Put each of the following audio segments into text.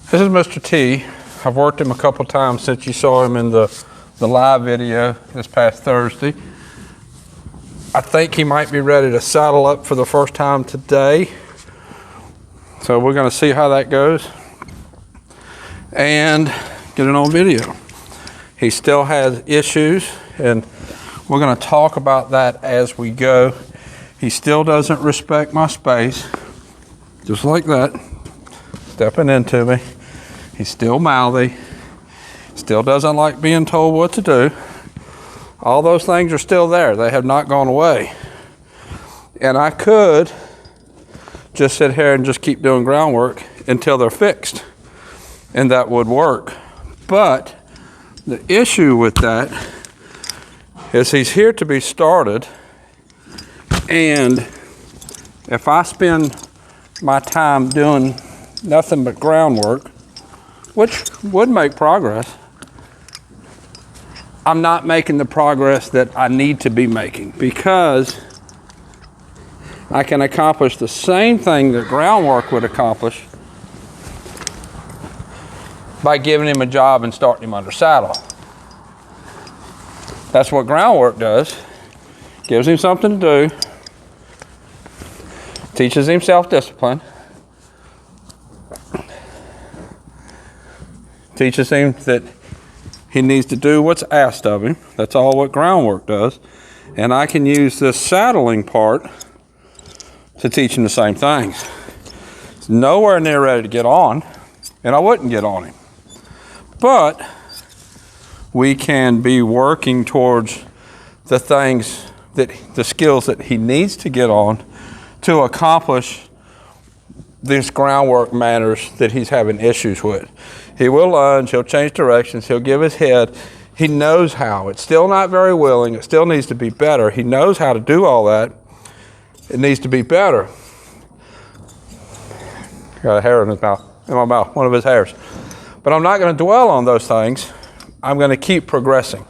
This is Mr. T. I've worked him a couple times since you saw him in the live video this past Thursday. I think he might be ready to saddle up for the first time today. So we're going to see how that goes and get it on video. He still has issues, and we're going to talk about that as we go. He still doesn't respect my space, just like that, stepping into me. He's still mouthy, still doesn't like being told what to do. All those things are still there. They have not gone away. And I could just sit here and just keep doing groundwork until they're fixed, and that would work. But the issue with that is he's here to be started, and if I spend my time doing nothing but groundwork, which would make progress, I'm not making the progress that I need to be making, because I can accomplish the same thing that groundwork would accomplish by giving him a job and starting him under saddle. That's what groundwork does. Gives him something to do, teaches him self-discipline, teaches him that he needs to do what's asked of him. That's all what groundwork does. And I can use this saddling part to teach him the same things. He's nowhere near ready to get on, and I wouldn't get on him. But we can be working towards the things that, the skills that he needs to get on to accomplish these groundwork manners that he's having issues with. He will lunge, he'll change directions, he'll give his head. He knows how. It's still not very willing, it still needs to be better. He knows how to do all that. It needs to be better. Got a hair in my mouth, one of his hairs. But I'm not going to dwell on those things. I'm going to keep progressing.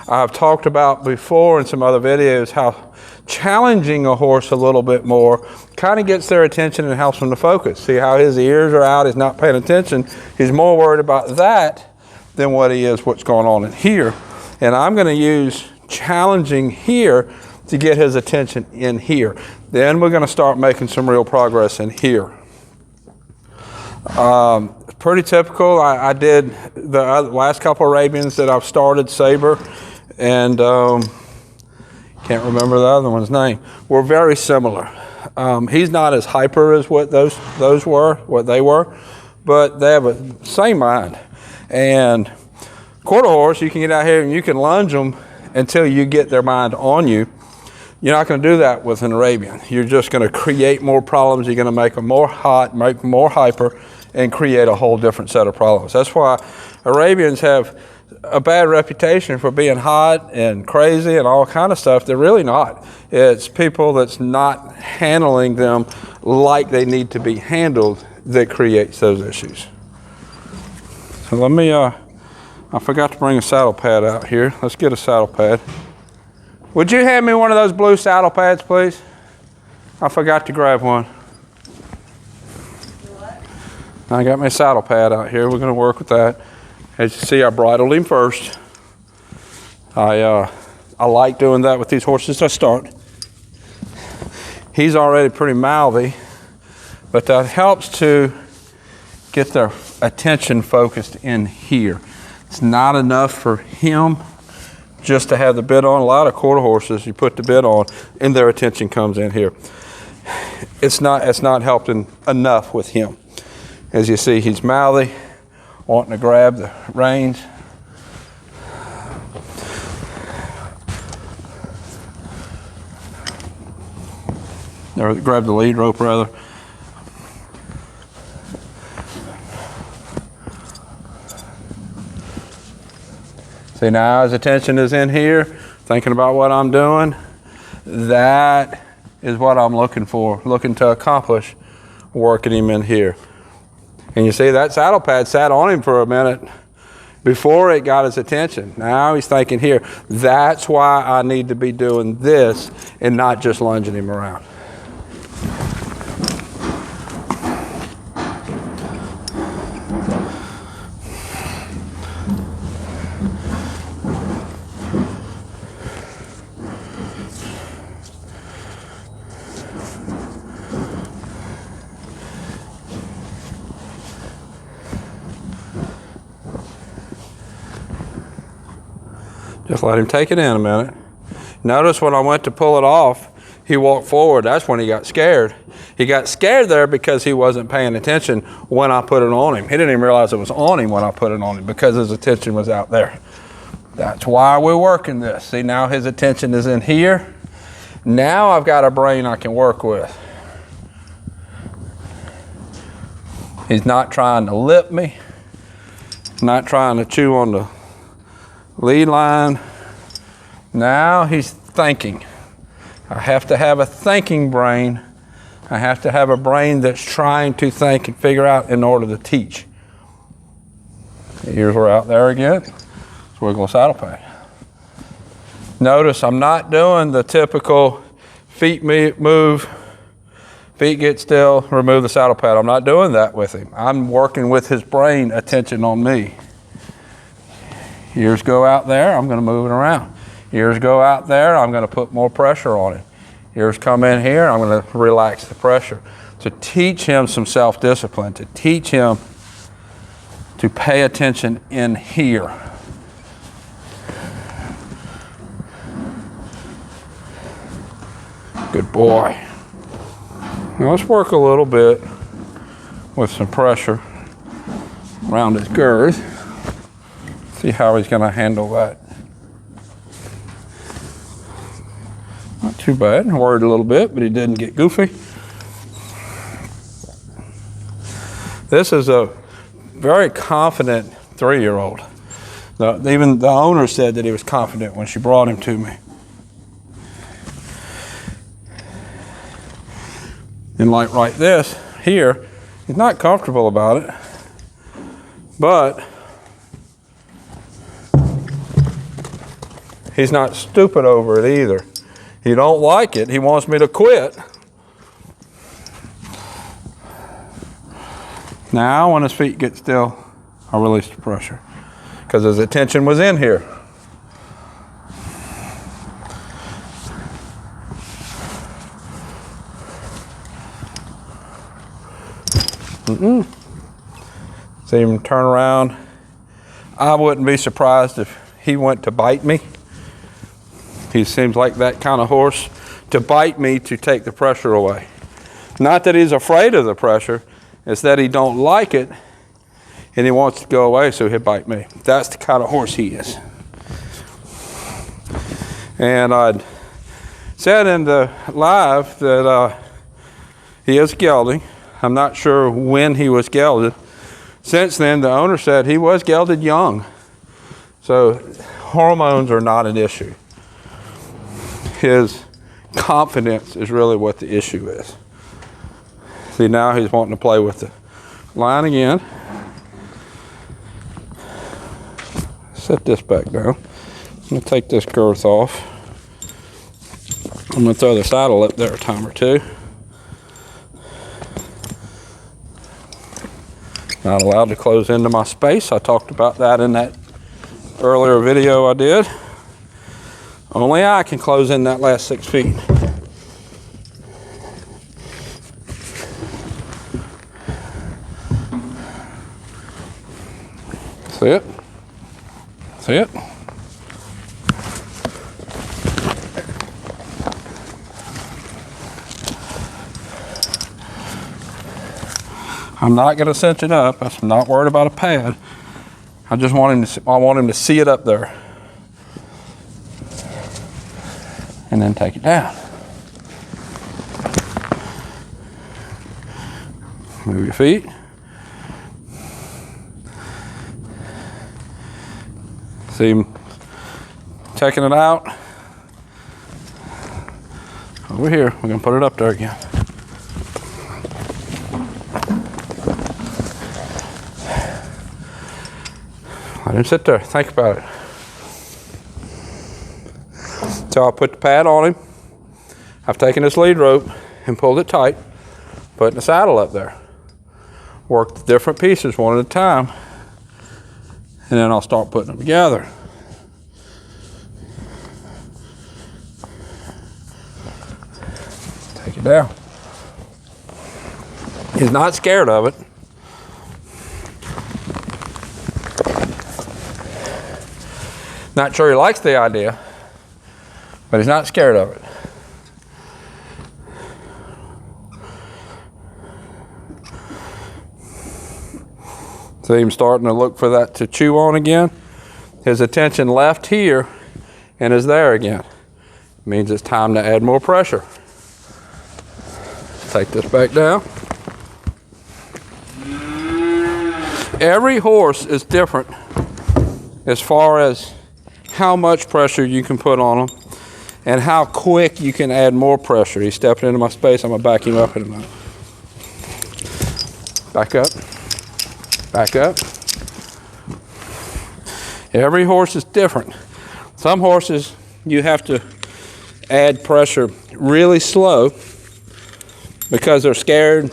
I've talked about before in some other videos how challenging a horse a little bit more kind of gets their attention and helps them to focus. See how his ears are out, he's not paying attention. He's more worried about that than what he is what's going on in here. And I'm going to use challenging here to get his attention in here. Then we're going to start making some real progress in here. Pretty typical. I did the last couple Arabians that I've started, Saber, and can't remember the other one's name, were very similar. He's not as hyper as what those were, what they were, but they have a same mind. And quarter horse, you can get out here and you can lunge them until you get their mind on you. You're not going to do that with an Arabian. You're just going to create more problems. You're going to make them more hot, make them more hyper, and create a whole different set of problems. That's why Arabians have a bad reputation for being hot and crazy and all kind of stuff. They're really not. It's people that's not handling them like they need to be handled that creates those issues. So let me, I forgot to bring a saddle pad out here. Let's get a saddle pad. Would you hand me one of those blue saddle pads, please? I forgot to grab one. I got my saddle pad out here. We're going to work with that. As you see, I bridled him first. I like doing that with these horses to start. He's already pretty mouthy, but that helps to get their attention focused in here. It's not enough for him just to have the bit on. A lot of quarter horses, you put the bit on and their attention comes in here. It's not helping enough with him. As you see, he's mouthy, wanting to grab the reins. Or grab the lead rope, rather. See, now his attention is in here, thinking about what I'm doing. That is what I'm looking for, looking to accomplish, working him in here. And you see that saddle pad sat on him for a minute before it got his attention. Now he's thinking here. That's why I need to be doing this and not just lunging him around. Just let him take it in a minute. Notice when I went to pull it off, he walked forward. That's when he got scared. He got scared there because he wasn't paying attention when I put it on him. He didn't even realize it was on him when I put it on him because his attention was out there. That's why we're working this. See, now his attention is in here. Now I've got a brain I can work with. He's not trying to lip me, not trying to chew on the lead line. Now he's thinking. I have to have a thinking brain. I have to have a brain that's trying to think and figure out in order to teach. Ears were out there again. Let's wiggle a saddle pad. Notice I'm not doing the typical feet move, feet get still, remove the saddle pad. I'm not doing that with him. I'm working with his brain attention on me. Ears go out there, I'm going to move it around. Ears go out there, I'm going to put more pressure on it. Ears come in here, I'm going to relax the pressure. To teach him some self-discipline, to teach him to pay attention in here. Good boy. Now let's work a little bit with some pressure around his girth. See how he's going to handle that. Not too bad. I worried a little bit, but he didn't get goofy. This is a very confident 3-year-old. Even the owner said that he was confident when she brought him to me. And like right this here, he's not comfortable about it, but he's not stupid over it either. He don't like it. He wants me to quit. Now when his feet get still, I release the pressure because his attention was in here. See him turn around. I wouldn't be surprised if he went to bite me. He seems like that kind of horse to bite me to take the pressure away. Not that he's afraid of the pressure, it's that he don't like it and he wants to go away, so he'll bite me. That's the kind of horse he is. And I'd said in the live that he is gelding. I'm not sure when he was gelded. Since then, the owner said he was gelded young. So hormones are not an issue. His confidence is really what the issue is. See, now he's wanting to play with the line again. Set this back down. I'm going to take this girth off. I'm going to throw the saddle up there a time or two. Not allowed to close into my space. I talked about that in that earlier video I did. Only I can close in that last 6 feet. See it? See it? I'm not going to cinch it up. I'm not worried about a pad. I just want him to see it up there. And then take it down. Move your feet. See him taking it out. Over here, we're going to put it up there again. Let him sit there, think about it. So I put the pad on him. I've taken this lead rope and pulled it tight, putting the saddle up there. Work the different pieces one at a time, and then I'll start putting them together. Take it down. He's not scared of it. Not sure he likes the idea, but he's not scared of it. See him starting to look for that to chew on again. His attention left here and is there again. It means it's time to add more pressure. Take this back down. Every horse is different as far as how much pressure you can put on them and how quick you can add more pressure. He's stepping into my space. I'm gonna back him up in a minute. Back up, back up. Every horse is different. Some horses you have to add pressure really slow because they're scared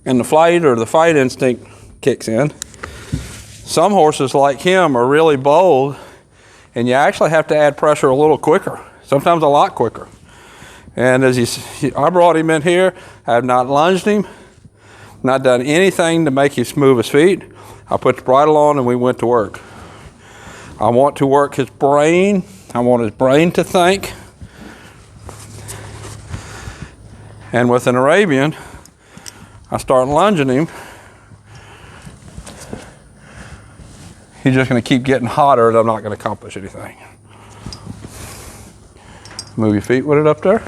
and the flight or the fight instinct kicks in. Some horses like him are really bold and you actually have to add pressure a little quicker, sometimes a lot quicker. And as I brought him in here, I have not lunged him, not done anything to make him move his feet. I put the bridle on and we went to work. I want to work his brain. I want his brain to think. And with an Arabian, I start lunging him. He's just going to keep getting hotter and I'm not going to accomplish anything. Move your feet with it up there.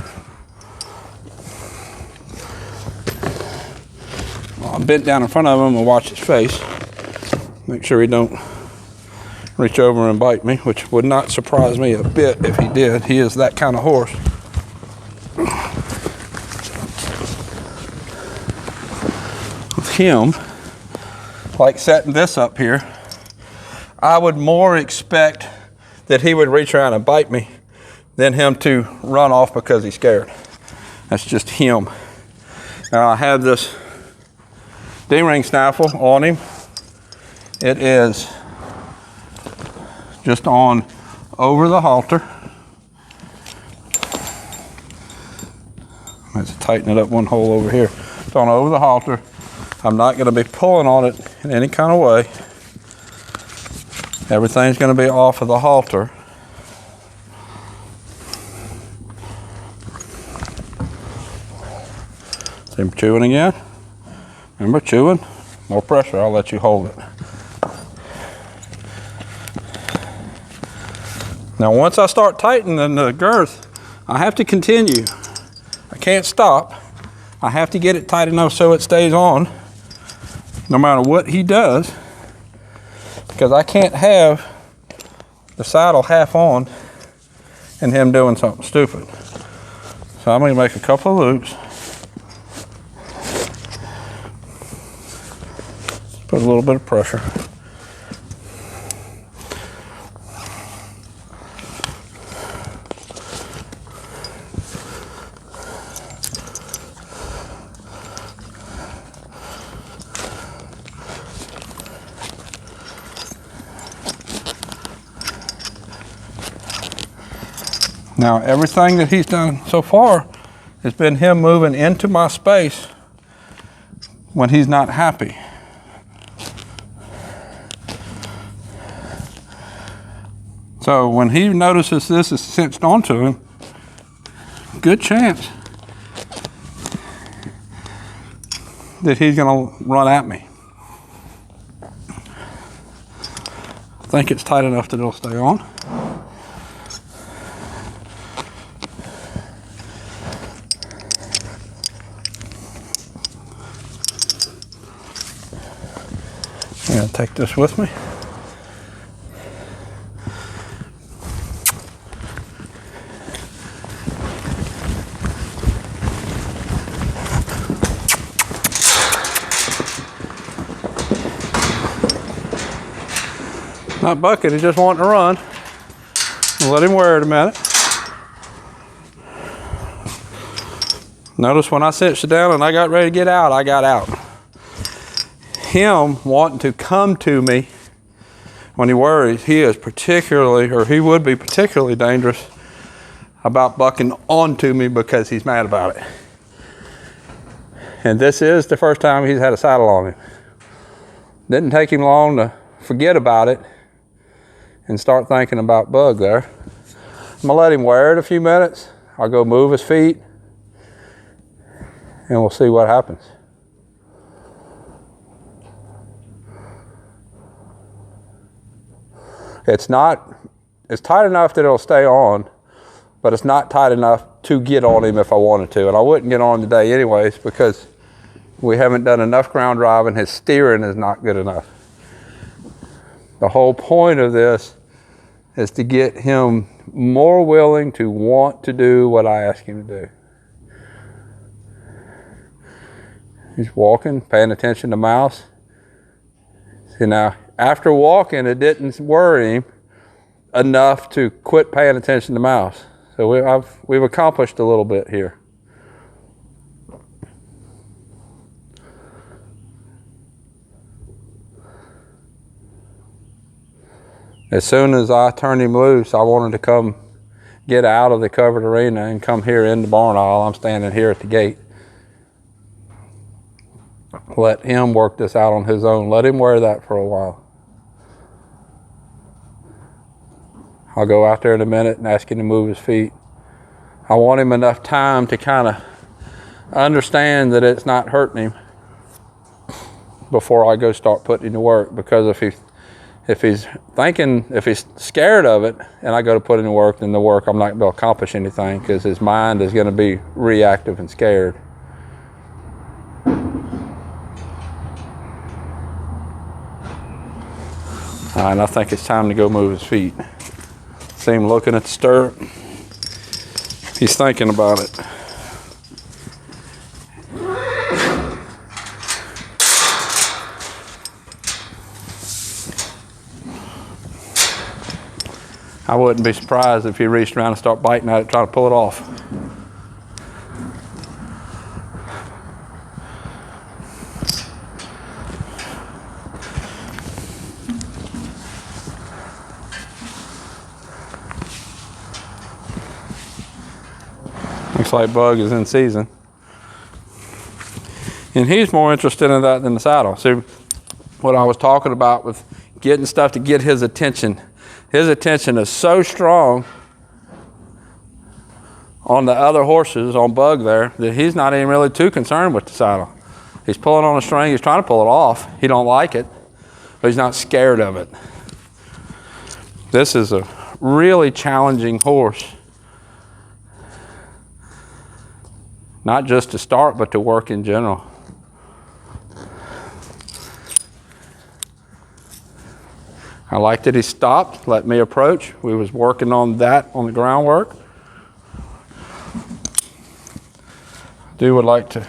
Well, I'm bent down in front of him and watch his face. Make sure he don't reach over and bite me, which would not surprise me a bit if he did. He is that kind of horse. With him, like setting this up here, I would more expect that he would reach around and bite me than him to run off because he's scared. That's just him. Now I have this D-ring snaffle on him. It is just on over the halter. Let's tighten it up one hole over here. It's on over the halter. I'm not going to be pulling on it in any kind of way. Everything's going to be off of the halter. See him chewing again? Remember, chewing? More pressure, I'll let you hold it. Now once I start tightening the girth, I have to continue. I can't stop. I have to get it tight enough so it stays on, no matter what he does, because I can't have the saddle half on and him doing something stupid. So I'm going to make a couple of loops. Put a little bit of pressure. Now everything that he's done so far has been him moving into my space when he's not happy. So when he notices this is cinched onto him, good chance that he's going to run at me. I think it's tight enough that it'll stay on. I'm going to take this with me. Not bucking, he's just wanting to run. I'll let him wear it a minute. Notice when I cinched it down and I got ready to get out, I got out. Him wanting to come to me when he worries, he is particularly, or he would be particularly dangerous about bucking onto me because he's mad about it. And this is the first time he's had a saddle on him. Didn't take him long to forget about it and start thinking about bug there. I'm gonna let him wear it a few minutes. I'll go move his feet and we'll see what happens. It's tight enough that it'll stay on, but it's not tight enough to get on him if I wanted to. And I wouldn't get on today anyways because we haven't done enough ground driving. His steering is not good enough. The whole point of this is to get him more willing to want to do what I ask him to do. He's walking, paying attention to mouse. See now, after walking, it didn't worry him enough to quit paying attention to mouse. So we've accomplished a little bit here. As soon as I turned him loose, I wanted to come get out of the covered arena and come here in the barn aisle. I'm standing here at the gate. Let him work this out on his own. Let him wear that for a while. I'll go out there in a minute and ask him to move his feet. I want him enough time to kind of understand that it's not hurting him before I go start putting him to work. Because if he's scared of it and I go to put him to work, then I'm not going to accomplish anything because his mind is going to be reactive and scared. All right, I think it's time to go move his feet. See him looking at the stirrup. He's thinking about it. I wouldn't be surprised if he reached around and started biting at it, trying to pull it off. Looks like Bug is in season. And he's more interested in that than the saddle. See, what I was talking about with getting stuff to get his attention. His attention is so strong on the other horses, on Bug there, that he's not even really too concerned with the saddle. He's pulling on a string, he's trying to pull it off. He don't like it, but he's not scared of it. This is a really challenging horse. Not just to start, but to work in general. I like that he stopped, let me approach. We was working on that on the groundwork. Would like to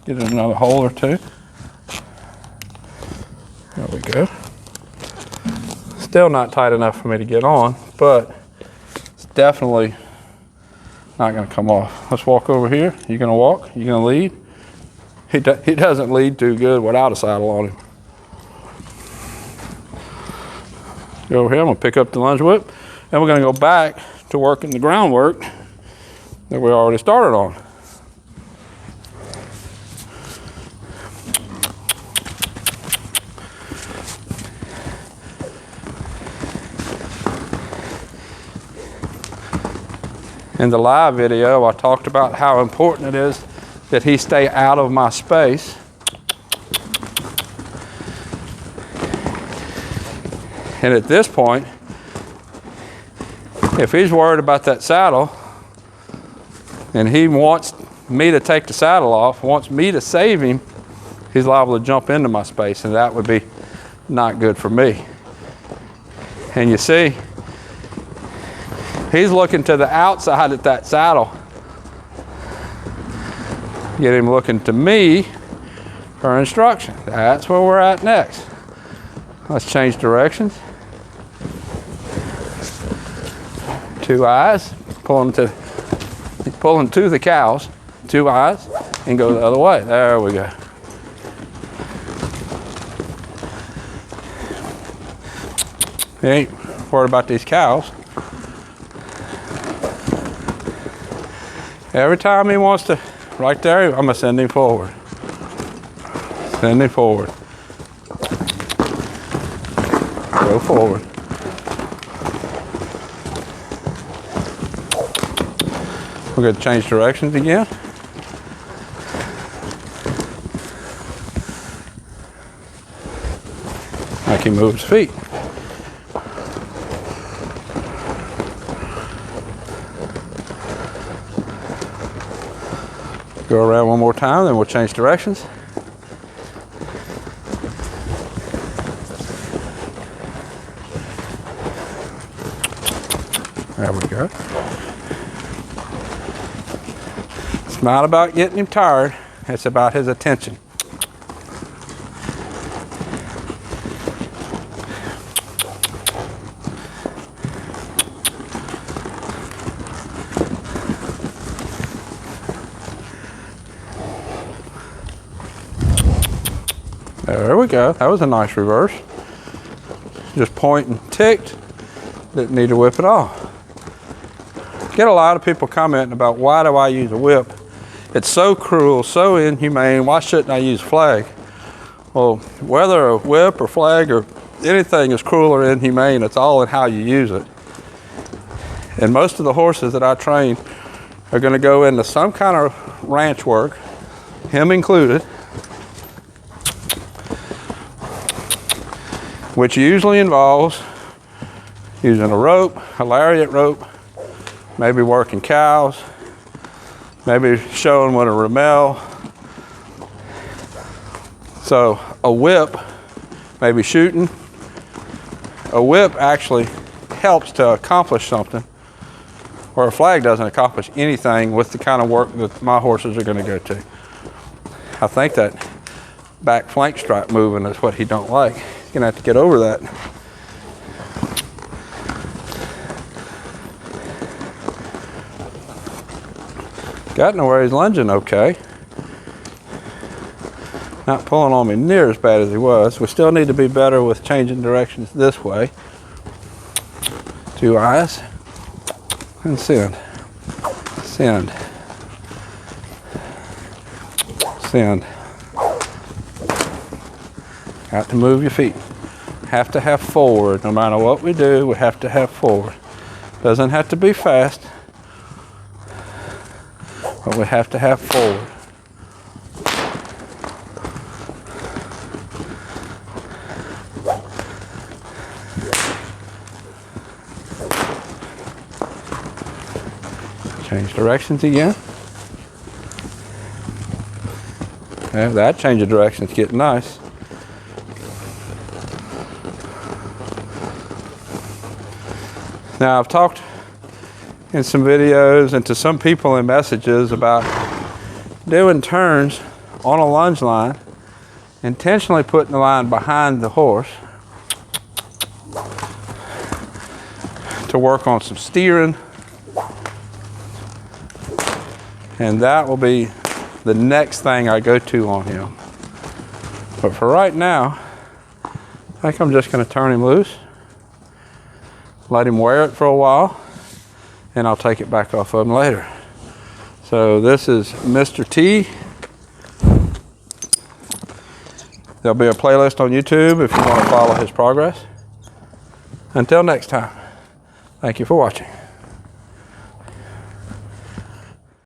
get in another hole or two. There we go. Still not tight enough for me to get on, but it's definitely not going to come off. Let's walk over here. You going to walk? You going to lead? He doesn't lead too good without a saddle on him. Go over here. I'm going to pick up the lunge whip, and we're going to go back to working the groundwork that we already started on. In the live video, I talked about how important it is that he stay out of my space. And at this point, if he's worried about that saddle and he wants me to take the saddle off, wants me to save him, he's liable to jump into my space, and that would be not good for me. And you see, he's looking to the outside at that saddle. Get him looking to me for instruction. That's where we're at next. Let's change directions. Two eyes, pulling to the cows. Two eyes, and go the other way. There we go. He ain't worried about these cows. Every time he wants to, right there, I'm gonna send him forward. Send him forward. Go forward. We're going to change directions again. Like he moves feet. Go around one more time, then we'll change directions. There we go. It's not about getting him tired, it's about his attention. There we go. That was a nice reverse. Just point and ticked. Didn't need to whip at all. Get a lot of people commenting about why do I use a whip? It's so cruel, so inhumane. Why shouldn't I use flag? Well, whether a whip or flag or anything is cruel or inhumane, it's all in how you use it. And most of the horses that I train are going to go into some kind of ranch work, him included, which usually involves using a rope, a lariat rope, maybe working cows, maybe showing what a ramel. So a whip, maybe shooting. A whip actually helps to accomplish something, or a flag doesn't accomplish anything with the kind of work that my horses are going to go to. I think that back flank stripe moving is what he don't like. He's gonna have to get over that. Gotten to where he's lunging okay. Not pulling on me near as bad as he was. We still need to be better with changing directions this way. 2 eyes. And send. Send. Send. Got to move your feet. Have to have forward. No matter what we do, we have to have forward. Doesn't have to be fast, but we have to have forward. Change directions again. Yeah, that change of direction is getting nice. Now, I've talked in some videos and to some people in messages about doing turns on a lunge line, intentionally putting the line behind the horse to work on some steering, and that will be the next thing I go to on him. But for right now, I think I'm just going to turn him loose. Let him wear it for a while, and I'll take it back off of him later. So this is Mr. T. There'll be a playlist on YouTube if you want to follow his progress. Until next time, thank you for watching.